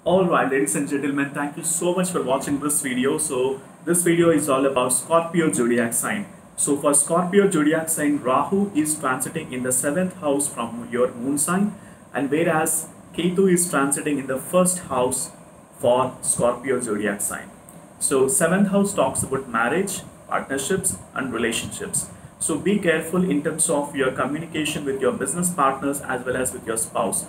Alright, ladies and gentlemen, thank you so much for watching this video. So this video is all about Scorpio zodiac sign. So for Scorpio zodiac sign, Rahu is transiting in the 7th house from your moon sign, and whereas Ketu is transiting in the 1st house for Scorpio zodiac sign. So 7th house talks about marriage, partnerships and relationships. So be careful in terms of your communication with your business partners as well as with your spouse.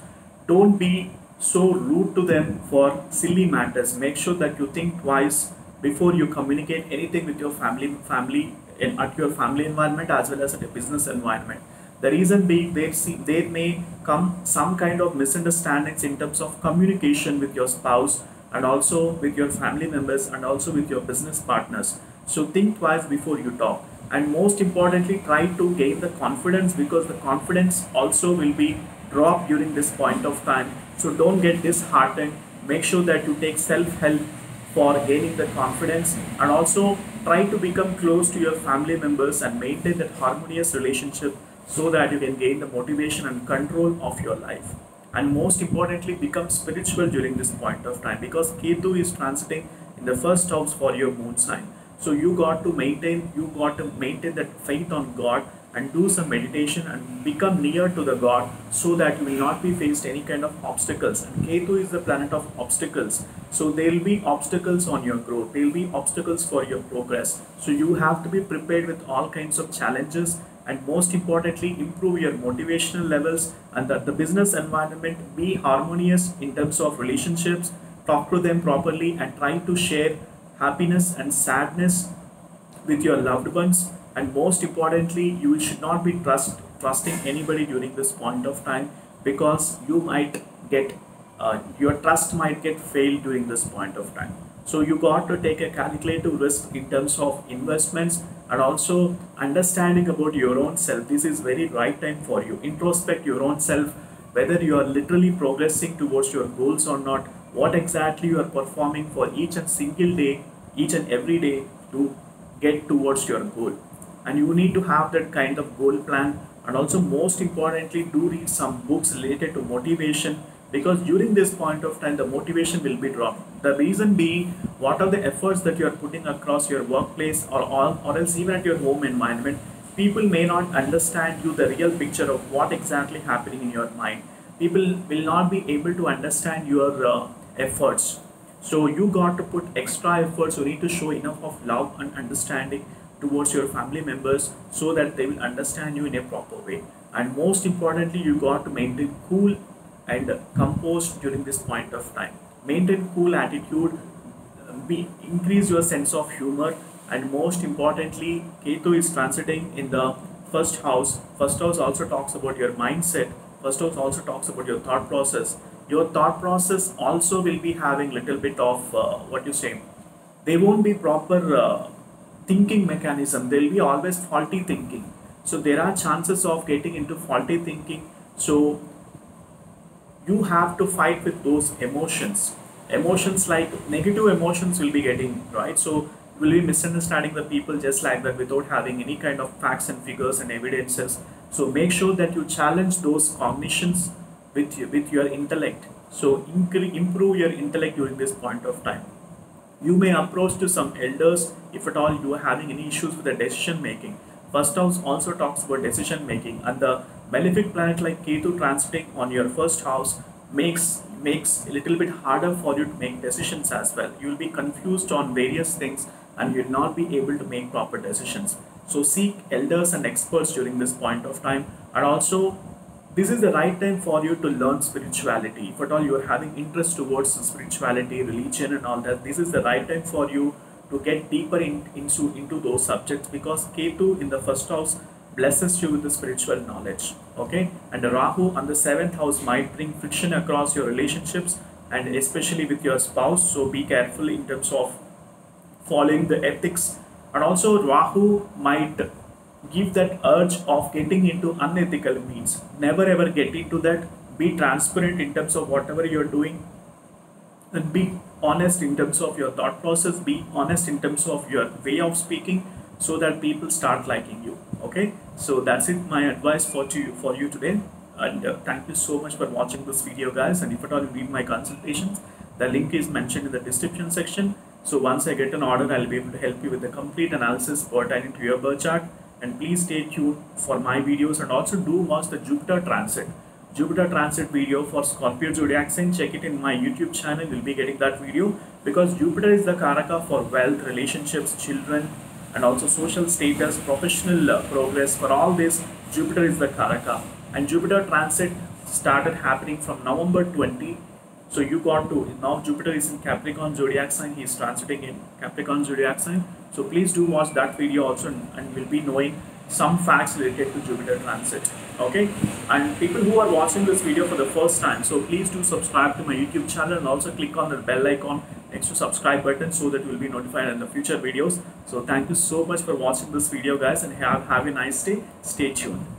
Don't be so rude to them for silly matters. Make sure that you think twice before you communicate anything with your at your family environment as well as at a business environment. The reason being there may come some kind of misunderstandings in terms of communication with your spouse and also with your family members and also with your business partners. So think twice before you talk, and most importantly try to gain the confidence, because the confidence also will be dropped during this point of time. So don't get disheartened. Make sure that you take self-help for gaining the confidence, and also try to become close to your family members and maintain that harmonious relationship so that you can gain the motivation and control of your life. And most importantly, become spiritual during this point of time, because Ketu is transiting in the 1st house for your moon sign. So you got to maintain that faith on God and do some meditation and become near to the God, so that you will not be faced any kind of obstacles. And Ketu is the planet of obstacles. So there will be obstacles on your growth, there will be obstacles for your progress. So you have to be prepared with all kinds of challenges, and most importantly improve your motivational levels, and that the business environment be harmonious in terms of relationships. Talk to them properly and try to share happiness and sadness with your loved ones. And most importantly, you should not be trusting anybody during this point of time, because you might get your trust might get failed during this point of time. So you got to take a calculative risk in terms of investments, and also understanding about your own self. This is very right time for you. Introspect your own self, whether you are literally progressing towards your goals or not, what exactly you are performing for each and single day, each and every day, to get towards your goal. And you need to have that kind of goal plan. And also most importantly, do read some books related to motivation, because during this point of time the motivation will be dropped. The reason being, what are the efforts that you are putting across your workplace, or else even at your home environment, people may not understand you the real picture of what exactly happening in your mind. People will not be able to understand your efforts. So you got to put extra efforts. You need to show enough of love and understanding towards your family members, so that they will understand you in a proper way. And most importantly, you got to maintain cool and composed during this point of time. Maintain cool attitude, increase your sense of humor. And most importantly, Ketu is transiting in the 1st house. 1st house also talks about your mindset. 1st house also talks about your thought process. Your thought process also will be having little bit of what you say. They won't be proper thinking mechanism. There will be always faulty thinking. So there are chances of getting into faulty thinking. So you have to fight with those emotions like negative emotions will be getting right. So you will be misunderstanding the people just like that, without having any kind of facts and figures and evidences. So make sure that you challenge those cognitions with your intellect. So improve your intellect during this point of time. You may approach to some elders if at all you are having any issues with the decision making. 1st house also talks about decision making, and the malefic planet like Ketu transiting on your 1st house makes a little bit harder for you to make decisions as well. You will be confused on various things, and you will not be able to make proper decisions. So seek elders and experts during this point of time. And also, this is the right time for you to learn spirituality. If at all you are having interest towards spirituality, religion and all that, this is the right time for you to get deeper into those subjects, because Ketu in the 1st house blesses you with the spiritual knowledge. Okay, and the Rahu on the 7th house might bring friction across your relationships, and especially with your spouse. So be careful in terms of following the ethics. And also Rahu might give that urge of getting into unethical means. Never ever get into that. Be transparent in terms of whatever you're doing, and be honest in terms of your thought process, be honest in terms of your way of speaking, so that people start liking you. Okay, so that's it, my advice for you today. And thank you so much for watching this video, guys. And if at all you need my consultations, The link is mentioned in the description section. So once I get an order, I'll be able to help you with the complete analysis pertaining to your birth chart. And please stay tuned for my videos, and also do watch the Jupiter transit video for Scorpio zodiac sign. Check it in my YouTube channel. You'll be getting that video, because Jupiter is the karaka for wealth, relationships, children, and also social status, professional progress. For all this, Jupiter is the karaka. And Jupiter transit started happening from November 20. So you got to, now Jupiter is in Capricorn zodiac sign. He is transiting in Capricorn zodiac sign. So please do watch that video also, and we'll be knowing some facts related to Jupiter transit. Okay, and people who are watching this video for the first time, so please do subscribe to my YouTube channel, and also click on the bell icon next to subscribe button, so that you will be notified in the future videos. So thank you so much for watching this video, guys, and have a nice day. Stay tuned.